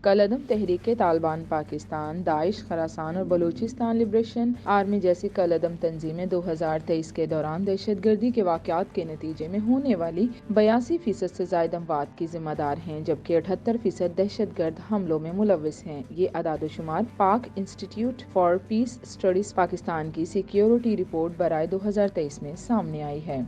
کالعدم تحریک طالبان پاکستان، داعش خراسان اور Balochistan liberation army جیسی کالعدم تنظیمیں 2023 کے دوران دہشت گردی کے واقعات کے نتیجے میں ہونے والی 82% سے زائد اموات کی ذمہ دار ہیں، جبکہ 78% دہشت گرد حملوں میں ملوث ہیں۔ یہ اعداد و شمار پاک انسٹی ٹیوٹ فار پیس اسٹڈیز پاکستان کی سیکیورٹی رپورٹ برائے 2023 میں سامنے آئی ہے۔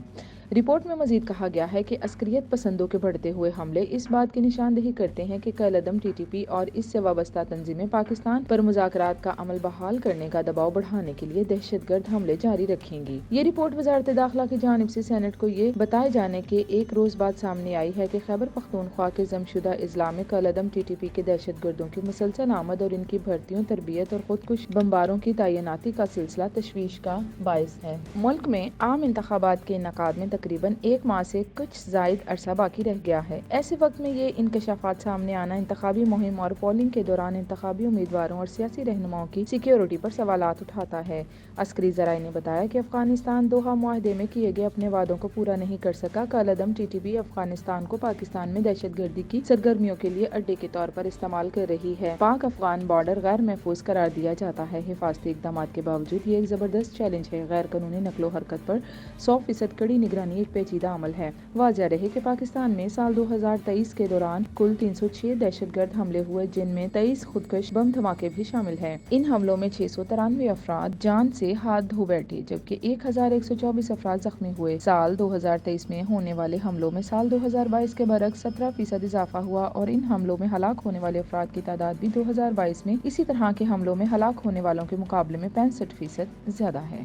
رپورٹ میں مزید کہا گیا ہے کہ عسکریت پسندوں کے بڑھتے ہوئے حملے اس بات کی نشاندہی کرتے ہیں کہ کالعدم ٹی ٹی پی اور اس سے وابستہ تنظیمیں پاکستان پر مذاکرات کا عمل بحال کرنے کا دباؤ بڑھانے کے لیے دہشت گرد حملے جاری رکھیں گی۔ یہ رپورٹ وزارت داخلہ کی جانب سے سینیٹ کو یہ بتائے جانے کے ایک روز بعد سامنے آئی ہے کہ خیبر پختونخوا کے ضم شدہ اضلاع میں کالعدم ٹی ٹی پی کے دہشت گردوں کی مسلسل آمد اور ان کی بھرتیوں، تربیت اور خودکش بمباروں کی تعیناتی کا سلسلہ تشویش کا باعث ہے۔ ملک میں عام انتخابات کے انعقاد میں تقریباً ایک ماہ سے کچھ زائد عرصہ باقی رہ گیا ہے۔ ایسے وقت میں یہ انکشافات سامنے آنا انتخابی مہم اور پولنگ کے دوران انتخابی امیدواروں اور سیاسی رہنماؤں کی سیکیورٹی پر سوالات اٹھاتا ہے۔ عسکری ذرائع نے بتایا کہ افغانستان دوحہ معاہدے میں کیے گئے اپنے وعدوں کو پورا نہیں کر سکا۔ کالعدم ٹی ٹی پی افغانستان کو پاکستان میں دہشت گردی کی سرگرمیوں کے لیے اڈے کے طور پر استعمال کر رہی ہے۔ پاک افغان بارڈر غیر محفوظ قرار دیا جاتا ہے۔ حفاظتی اقدامات کے باوجود یہ ایک زبردست چیلنج ہے۔ غیر قانونی نقل و حرکت پر 100% کڑی نگرانی ایک پیچیدہ عمل ہے۔ واضح رہے کہ پاکستان میں سال 2023 کے دوران کل 306 دہشت گرد حملے ہوئے، جن میں 23 خودکش بم دھماکے بھی شامل ہیں۔ ان حملوں میں 693 افراد جان سے ہاتھ دھو بیٹھے، جبکہ 1124 افراد زخمی ہوئے۔ سال 2023 میں ہونے والے حملوں میں سال 2022 کے برعکس 17% اضافہ ہوا اور ان حملوں میں ہلاک ہونے والے افراد کی تعداد بھی 2022 میں اسی طرح کے حملوں میں ہلاک ہونے والوں کے مقابلے میں 65% زیادہ ہے۔